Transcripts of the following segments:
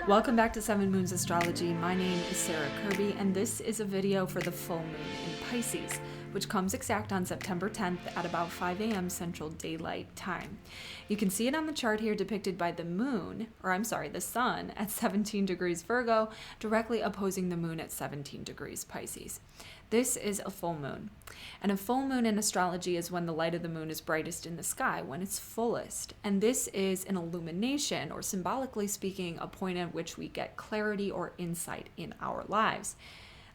Welcome back to Seven Moons Astrology. My name is Sarah Kirby, and this is a video for the full moon in Pisces, which comes exact on September 10th at about 5 a.m. Central Daylight Time. You can see it on the chart here depicted by the the sun at 17 degrees Virgo, directly opposing the moon at 17 degrees Pisces. This is a full moon. And a full moon in astrology is when the light of the moon is brightest in the sky, when it's fullest. And this is an illumination, or symbolically speaking, a point at which we get clarity or insight in our lives.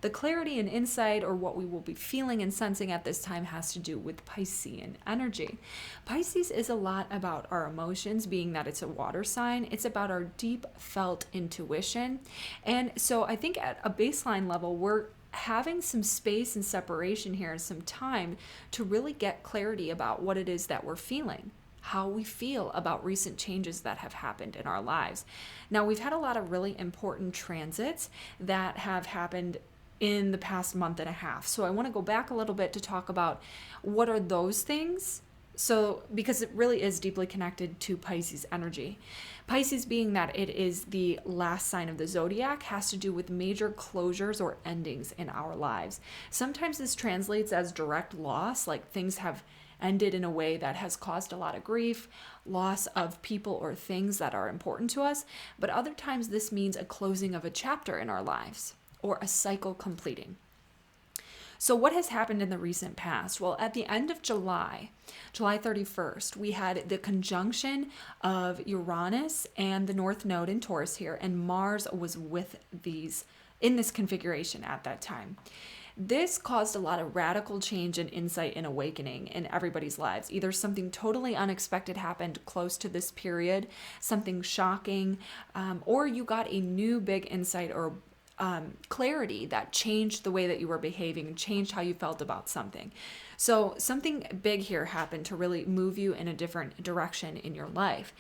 The clarity and insight, or what we will be feeling and sensing at this time, has to do with Piscean energy. Pisces is a lot about our emotions, being that it's a water sign. It's about our deep felt intuition. And so I think at a baseline level, we're having some space and separation here and some time to really get clarity about what it is that we're feeling, how we feel about recent changes that have happened in our lives. Now, we've had a lot of really important transits that have happened in the past month and a half. So I want to go back a little bit to talk about what are those things. So, because it really is deeply connected to Pisces energy. Pisces, being that it is the last sign of the zodiac, has to do with major closures or endings in our lives. Sometimes this translates as direct loss, like things have ended in a way that has caused a lot of grief, loss of people or things that are important to us. But other times this means a closing of a chapter in our lives or a cycle completing. So what has happened in the recent past? Well, at the end of July 31st, we had the conjunction of Uranus and the North Node in Taurus here, and Mars was with these in this configuration at that time. This caused a lot of radical change and insight and awakening in everybody's lives. Either something totally unexpected happened close to this period, something shocking, or you got a new big insight or clarity that changed the way that you were behaving and changed how you felt about something. So something big here happened to really move you in a different direction in your life.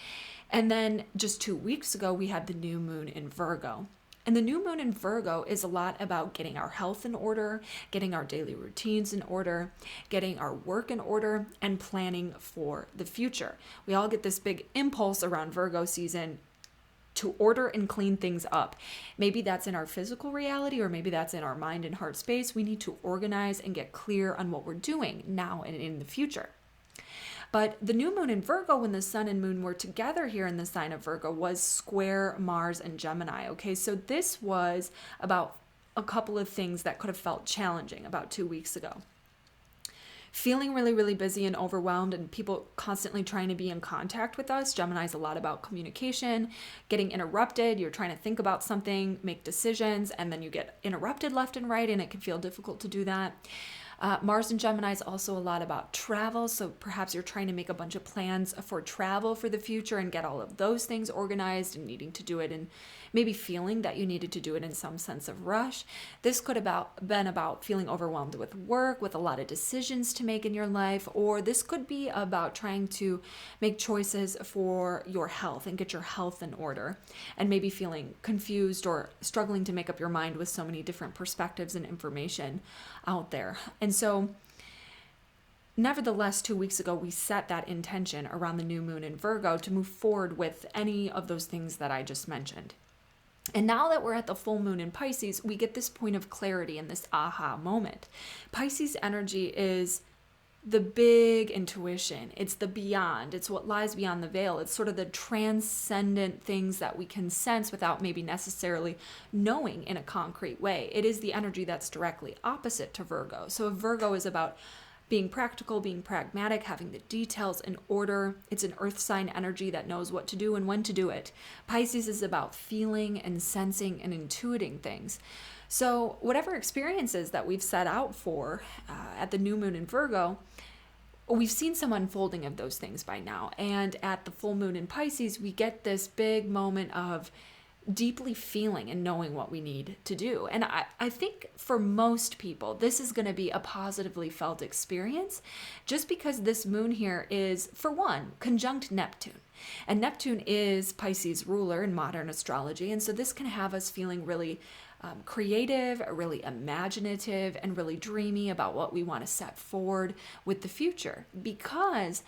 And then just 2 weeks ago, we had the new moon in Virgo. And the new moon in Virgo is a lot about getting our health in order, getting our daily routines in order, getting our work in order, and planning for the future. We all get this big impulse around Virgo season to order and clean things up. Maybe that's in our physical reality, or maybe that's in our mind and heart space. We need to organize and get clear on what we're doing now and in the future. But the new moon in Virgo, when the sun and moon were together here in the sign of Virgo, was square Mars and Gemini. Okay, so this was about a couple of things that could have felt challenging about 2 weeks ago. Feeling really, really busy and overwhelmed, and people constantly trying to be in contact with us. Gemini's a lot about communication, getting interrupted. You're trying to think about something, make decisions, and then you get interrupted left and right, and it can feel difficult to do that. Mars and Gemini is also a lot about travel. So perhaps you're trying to make a bunch of plans for travel for the future and get all of those things organized and needing to do it, and maybe feeling that you needed to do it in some sense of rush. This could have been about feeling overwhelmed with work, with a lot of decisions to make in your life, or this could be about trying to make choices for your health and get your health in order, and maybe feeling confused or struggling to make up your mind with so many different perspectives and information out there. And so nevertheless, 2 weeks ago, we set that intention around the new moon in Virgo to move forward with any of those things that I just mentioned. And now that we're at the full moon in Pisces, we get this point of clarity and this aha moment. Pisces energy is the big intuition. It's the beyond. It's what lies beyond the veil. It's sort of the transcendent things that we can sense without maybe necessarily knowing in a concrete way. It is the energy that's directly opposite to Virgo. So Virgo is about being practical, being pragmatic, having the details in order. It's an earth sign energy that knows what to do and when to do it. Pisces is about feeling and sensing and intuiting things. So whatever experiences that we've set out for at the new moon in Virgo, we've seen some unfolding of those things by now. And at the full moon in Pisces, we get this big moment of deeply feeling and knowing what we need to do. And I think for most people, this is going to be a positively felt experience, just because this moon here is, for one, conjunct Neptune. And Neptune is Pisces' ruler in modern astrology. And so this can have us feeling really creative, really imaginative, and really dreamy about what we want to set forward with the future. Because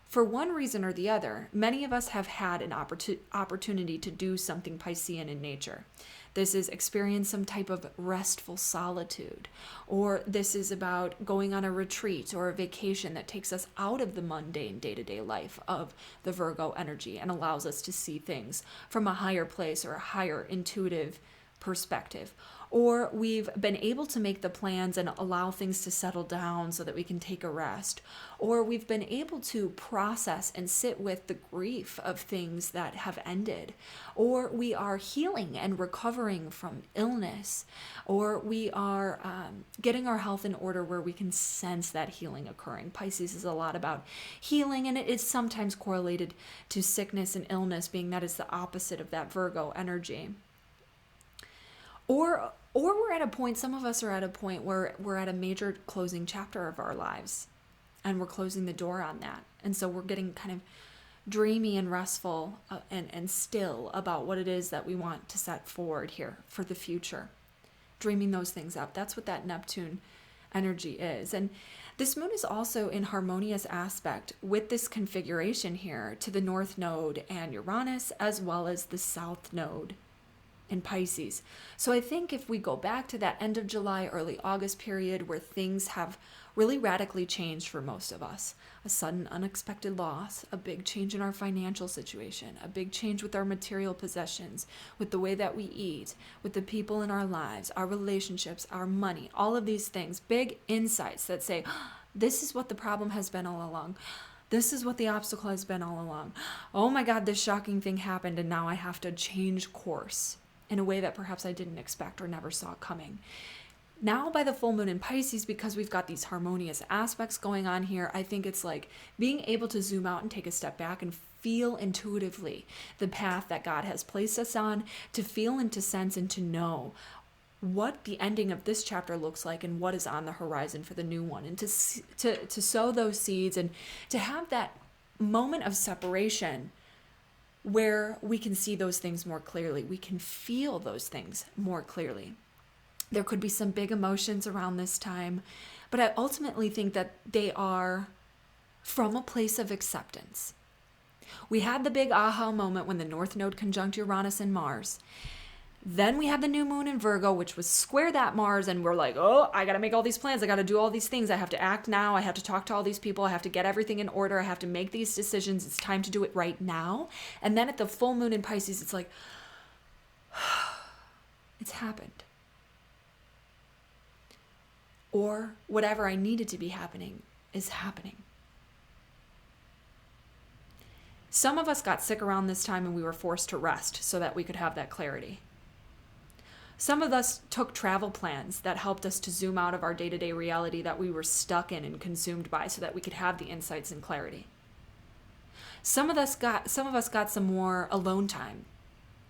For one reason or the other, many of us have had an opportunity to do something Piscean in nature. This is experience some type of restful solitude, or this is about going on a retreat or a vacation that takes us out of the mundane day-to-day life of the Virgo energy and allows us to see things from a higher place or a higher intuitive perspective. Or we've been able to make the plans and allow things to settle down so that we can take a rest. Or we've been able to process and sit with the grief of things that have ended. Or we are healing and recovering from illness. Or we are getting our health in order where we can sense that healing occurring. Pisces is a lot about healing, and it is sometimes correlated to sickness and illness, being that is the opposite of that Virgo energy. Or we're at a point, some of us are at a point where we're at a major closing chapter of our lives and we're closing the door on that. And so we're getting kind of dreamy and restful and still about what it is that we want to set forward here for the future. Dreaming those things up. That's what that Neptune energy is. And this moon is also in harmonious aspect with this configuration here to the North Node and Uranus, as well as the South Node in Pisces. So I think if we go back to that end of July, early August period where things have really radically changed for most of us, a sudden unexpected loss, a big change in our financial situation, a big change with our material possessions, with the way that we eat, with the people in our lives, our relationships, our money, all of these things, big insights that say, this is what the problem has been all along. This is what the obstacle has been all along. Oh my God, this shocking thing happened and now I have to change course in a way that perhaps I didn't expect or never saw coming. Now by the full moon in Pisces, because we've got these harmonious aspects going on here, I think it's like being able to zoom out and take a step back and feel intuitively the path that God has placed us on, to feel and to sense and to know what the ending of this chapter looks like and what is on the horizon for the new one, and to sow those seeds and to have that moment of separation where we can see those things more clearly. We can feel those things more clearly. There could be some big emotions around this time, but I ultimately think that they are from a place of acceptance. We had the big aha moment when the North Node conjunct Uranus and Mars. Then we had the new moon in Virgo, which was square that Mars, and we're like, oh, I got to make all these plans. I got to do all these things. I have to act now. I have to talk to all these people. I have to get everything in order. I have to make these decisions. It's time to do it right now. And then at the full moon in Pisces, it's like, it's happened. Or whatever I needed to be happening is happening. Some of us got sick around this time and we were forced to rest so that we could have that clarity. Some of us took travel plans that helped us to zoom out of our day-to-day reality that we were stuck in and consumed by so that we could have the insights and clarity. Some of us got some more alone time,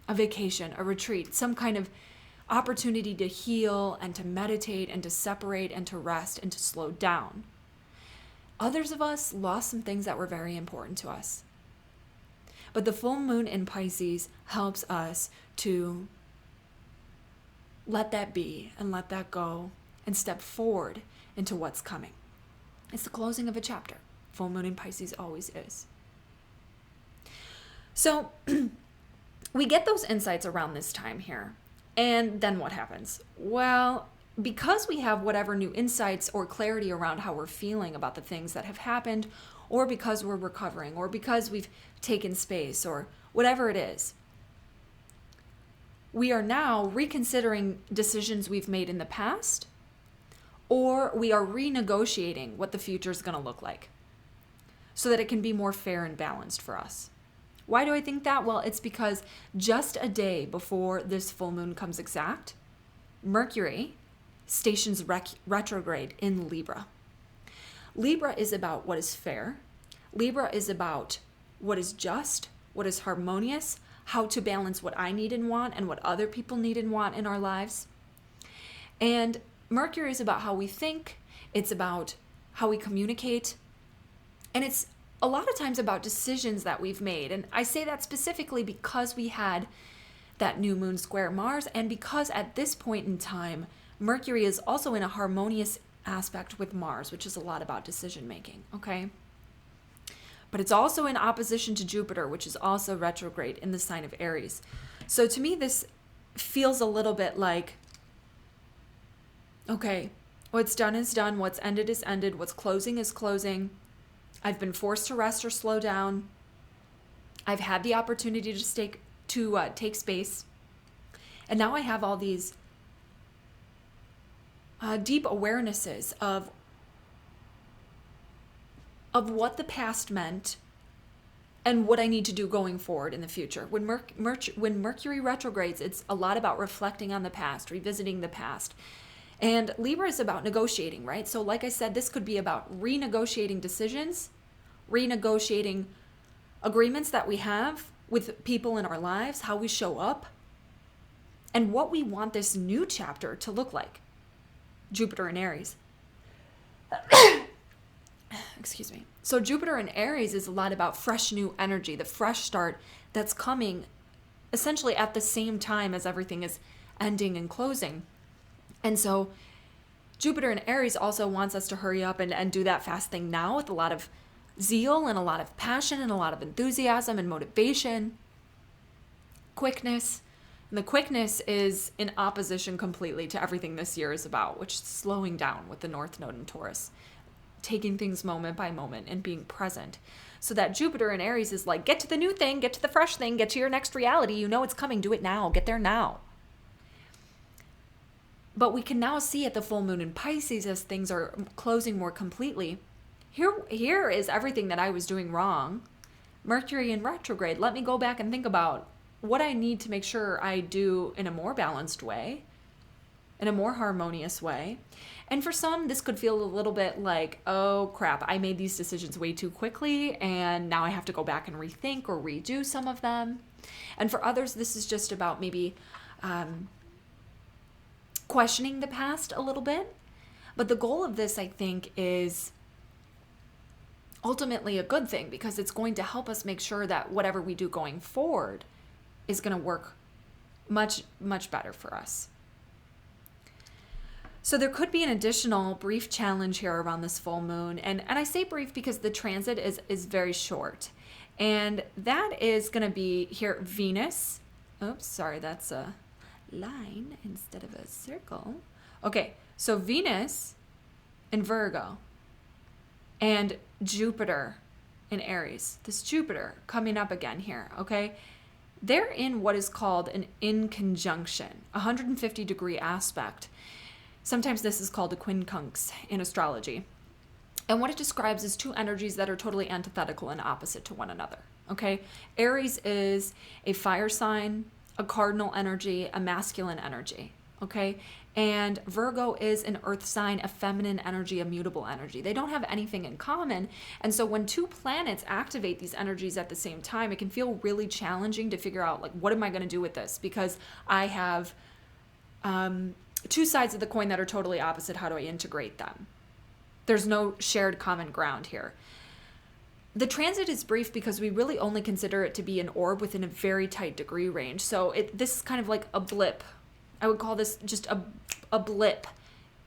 a vacation, a retreat, some kind of opportunity to heal and to meditate and to separate and to rest and to slow down. Others of us lost some things that were very important to us. But the full moon in Pisces helps us to let that be and let that go and step forward into what's coming. It's the closing of a chapter. Full moon in Pisces always is. So we get those insights around this time here. And then what happens? Well, because we have whatever new insights or clarity around how we're feeling about the things that have happened, or because we're recovering, or because we've taken space, or whatever it is, we are now reconsidering decisions we've made in the past, or we are renegotiating what the future is going to look like so that it can be more fair and balanced for us. Why do I think that? Well, it's because just a day before this full moon comes exact, Mercury stations retrograde in Libra. Libra is about what is fair. Libra is about what is just, what is harmonious, how to balance what I need and want and what other people need and want in our lives. And Mercury is about how we think. It's about how we communicate. And it's a lot of times about decisions that we've made. And I say that specifically because we had that new moon square Mars, and because at this point in time, Mercury is also in a harmonious aspect with Mars, which is a lot about decision making, okay? but it's also in opposition to Jupiter, which is also retrograde in the sign of Aries. So to me, this feels a little bit like, okay, what's done is done, what's ended is ended, what's closing is closing. I've been forced to rest or slow down. I've had the opportunity to take space. And now I have all these deep awarenesses of what the past meant and what I need to do going forward in the future. When Mercury retrogrades, it's a lot about reflecting on the past, revisiting the past. And Libra is about negotiating, right? So like I said, this could be about renegotiating decisions, renegotiating agreements that we have with people in our lives, how we show up, and what we want this new chapter to look like. Jupiter in Aries. Excuse me. So Jupiter in Aries is a lot about fresh new energy, the fresh start that's coming essentially at the same time as everything is ending and closing. And so Jupiter in Aries also wants us to hurry up and do that fast thing now with a lot of zeal and a lot of passion and a lot of enthusiasm and motivation, quickness. And the quickness is in opposition completely to everything this year is about, which is slowing down with the North Node in Taurus, taking things moment by moment and being present. So that Jupiter in Aries is like, get to the new thing, get to the fresh thing, get to your next reality. You know it's coming. Do it now. Get there now. But we can now see at the full moon in Pisces as things are closing more completely. Here is everything that I was doing wrong. Mercury in retrograde. Let me go back and think about what I need to make sure I do in a more balanced way, in a more harmonious way. And for some, this could feel a little bit like, oh crap, I made these decisions way too quickly and now I have to go back and rethink or redo some of them. And for others, this is just about maybe questioning the past a little bit. But the goal of this, I think, is ultimately a good thing because it's going to help us make sure that whatever we do going forward is going to work much, much better for us. So there could be an additional brief challenge here around this full moon. And I say brief because the transit is very short. And that is going to be here, Venus. Oops, sorry, that's a line instead of a circle. Okay, so Venus in Virgo and Jupiter in Aries. This Jupiter coming up again here, okay? They're in what is called an inconjunction, 150-degree aspect. Sometimes this is called a quincunx in astrology. And what it describes is two energies that are totally antithetical and opposite to one another, okay? Aries is a fire sign, a cardinal energy, a masculine energy, okay? And Virgo is an earth sign, a feminine energy, a mutable energy. They don't have anything in common. And so when two planets activate these energies at the same time, it can feel really challenging to figure out, like, what am I going to do with this? Because I have two sides of the coin that are totally opposite. How do I integrate them? There's no shared common ground here. The transit is brief because we really only consider it to be an orb within a very tight degree range. So this is kind of like a blip. I would call this just a blip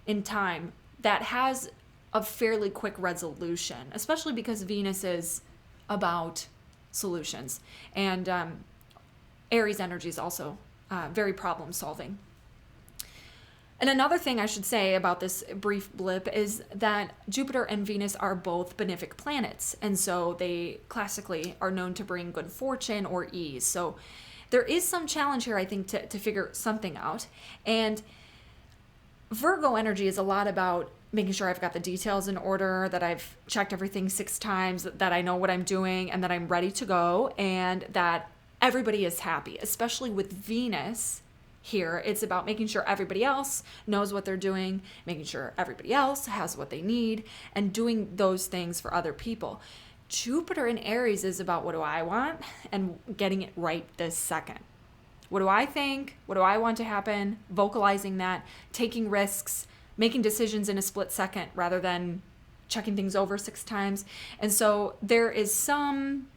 in time that has a fairly quick resolution, especially because Venus is about solutions. And Aries energy is also very problem solving. And another thing I should say about this brief blip is that Jupiter and Venus are both benefic planets. And so they classically are known to bring good fortune or ease. So there is some challenge here, I think, to figure something out. And Virgo energy is a lot about making sure I've got the details in order, that I've checked everything 6 times, that I know what I'm doing, and that I'm ready to go, and that everybody is happy, especially with Venus here. It's about making sure everybody else knows what they're doing, making sure everybody else has what they need, and doing those things for other people. Jupiter in Aries is about what do I want and getting it right this second. What do I think? What do I want to happen? Vocalizing that, taking risks, making decisions in a split second rather than checking things over 6 times. And so there is some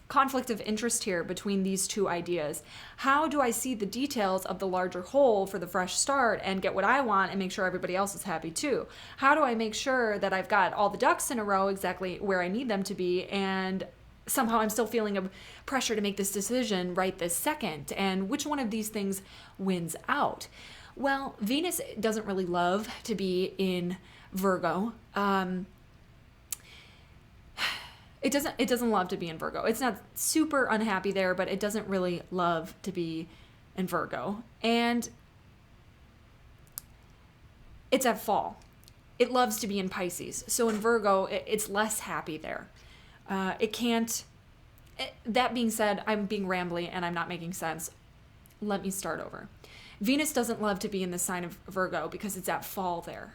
conflict of interest here between these two ideas. How do I see the details of the larger whole for the fresh start and get what I want and make sure everybody else is happy too? How do I make sure that I've got all the ducks in a row exactly where I need them to be, and somehow I'm still feeling a pressure to make this decision right this second? And which one of these things wins out? Well, Venus doesn't really love to be in Virgo. It doesn't love to be in Virgo. It's not super unhappy there, but it doesn't really love to be in Virgo. And it's at fall. It loves to be in Pisces. So in Virgo, it's less happy there. That being said, I'm being rambly and I'm not making sense. Let me start over. Venus doesn't love to be in the sign of Virgo because it's at fall there.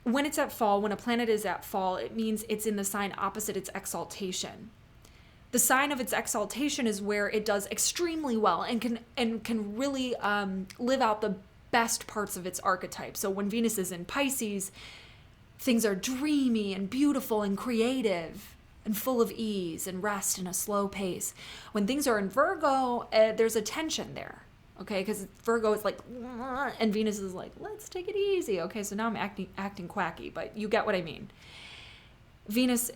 When it's at fall, when a planet is at fall, it means it's in the sign opposite its exaltation. The sign of its exaltation is where it does extremely well and can really live out the best parts of its archetype. So when Venus is in Pisces, things are dreamy and beautiful and creative and full of ease and rest and a slow pace. When things are in Virgo, there's a tension there. Okay, because Virgo is like, and Venus is like, let's take it easy. Okay, so now I'm acting quacky, but you get what I mean. Venus,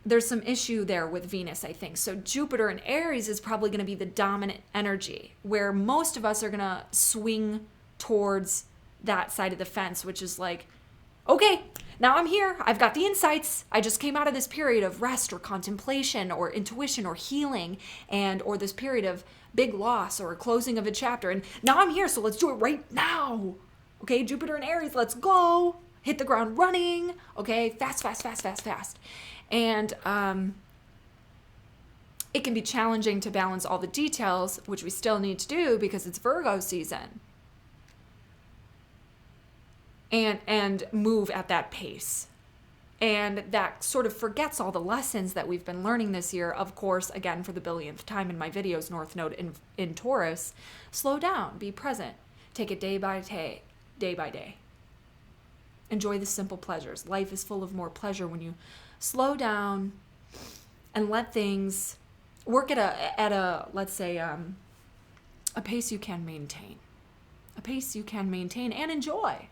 there's some issue there with Venus, I think. So Jupiter in Aries is probably going to be the dominant energy, where most of us are going to swing towards that side of the fence, which is like, okay, now I'm here. I've got the insights. I just came out of this period of rest or contemplation or intuition or healing, or this period of big loss or a closing of a chapter. And now I'm here, so let's do it right now. Okay, Jupiter and Aries, let's go. Hit the ground running. Okay, fast. And it can be challenging to balance all the details, which we still need to do because it's Virgo season. And move at that pace. And that sort of forgets all the lessons that we've been learning this year. Of course, again, for the billionth time in my videos, North Node in Taurus, slow down, be present, take it day by day. Enjoy the simple pleasures. Life is full of more pleasure when you slow down and let things work at a let's say, a pace you can maintain. A pace you can maintain and enjoy.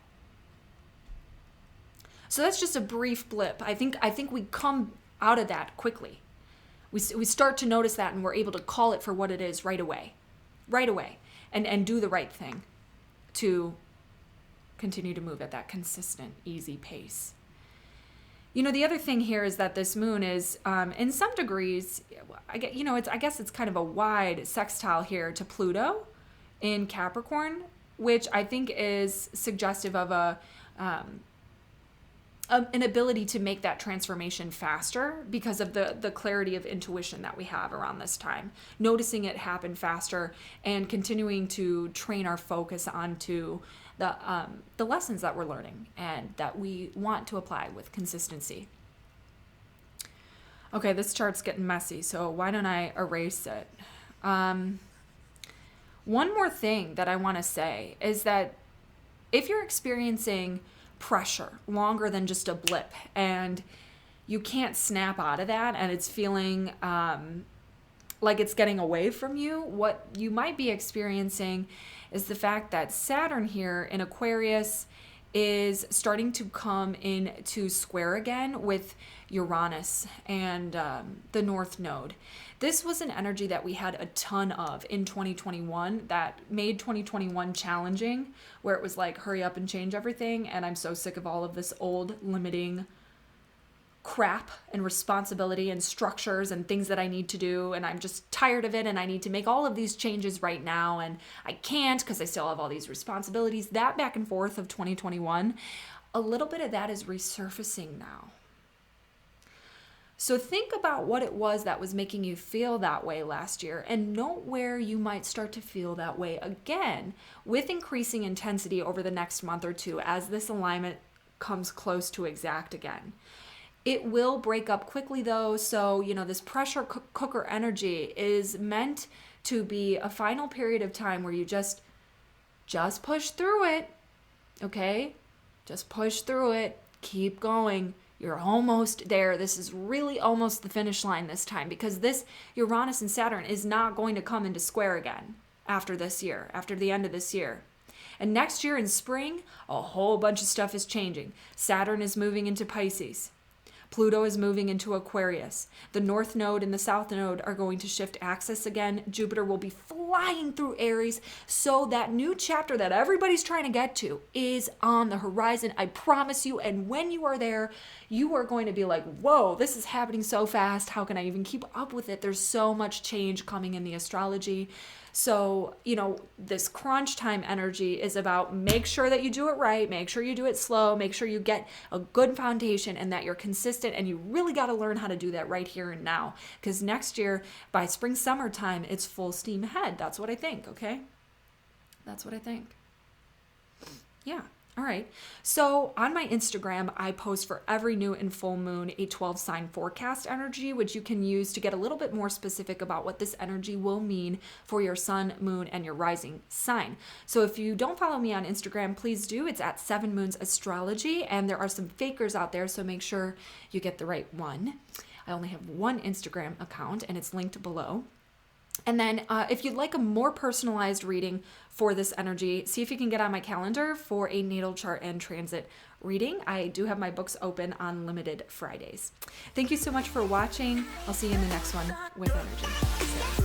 So that's just a brief blip. I think we come out of that quickly. We start to notice that and we're able to call it for what it is right away, and do the right thing to continue to move at that consistent, easy pace. You know, the other thing here is that this moon is, in some degrees, I guess it's kind of a wide sextile here to Pluto in Capricorn, which I think is suggestive of an ability to make that transformation faster because of the clarity of intuition that we have around this time. Noticing it happen faster and continuing to train our focus onto the lessons that we're learning and that we want to apply with consistency. Okay, this chart's getting messy, so why don't I erase it? One more thing that I want to say is that if you're experiencing pressure longer than just a blip and you can't snap out of that and it's feeling like it's getting away from you, what you might be experiencing is the fact that Saturn here in Aquarius is starting to come into square again with Uranus and the North Node. This was an energy that we had a ton of in 2021 that made 2021 challenging, where it was like, hurry up and change everything. And I'm so sick of all of this old limiting crap and responsibility and structures and things that I need to do. And I'm just tired of it. And I need to make all of these changes right now. And I can't because I still have all these responsibilities. That back and forth of 2021, a little bit of that is resurfacing now. So think about what it was that was making you feel that way last year and note where you might start to feel that way again with increasing intensity over the next month or two as this alignment comes close to exact again. It will break up quickly though, so this pressure cooker energy is meant to be a final period of time where you just push through it, okay? Just push through it, keep going. You're almost there. This is really almost the finish line this time, because this Uranus and Saturn is not going to come into square again after this year, after the end of this year. And next year in spring, a whole bunch of stuff is changing. Saturn is moving into Pisces. Pluto is moving into Aquarius. The North Node and the South Node are going to shift axis again. Jupiter will be flying through Aries. So that new chapter that everybody's trying to get to is on the horizon. I promise you. And when you are there, you are going to be like, whoa, this is happening so fast. How can I even keep up with it? There's so much change coming in the astrology. So, this crunch time energy is about make sure that you do it right, make sure you do it slow, make sure you get a good foundation and that you're consistent, and you really got to learn how to do that right here and now. Because next year, by spring, summertime, it's full steam ahead. That's what I think, okay? That's what I think. Yeah. All right. So on my Instagram, I post for every new and full moon a 12-sign forecast energy, which you can use to get a little bit more specific about what this energy will mean for your sun, moon, and your rising sign. So if you don't follow me on Instagram, please do. It's at 7 Moons Astrology, and there are some fakers out there, so make sure you get the right one. I only have one Instagram account, and it's linked below. And then if you'd like a more personalized reading for this energy, see if you can get on my calendar for a natal chart and transit reading. I do have my books open on limited Fridays. Thank you so much for watching. I'll see you in the next one with energy.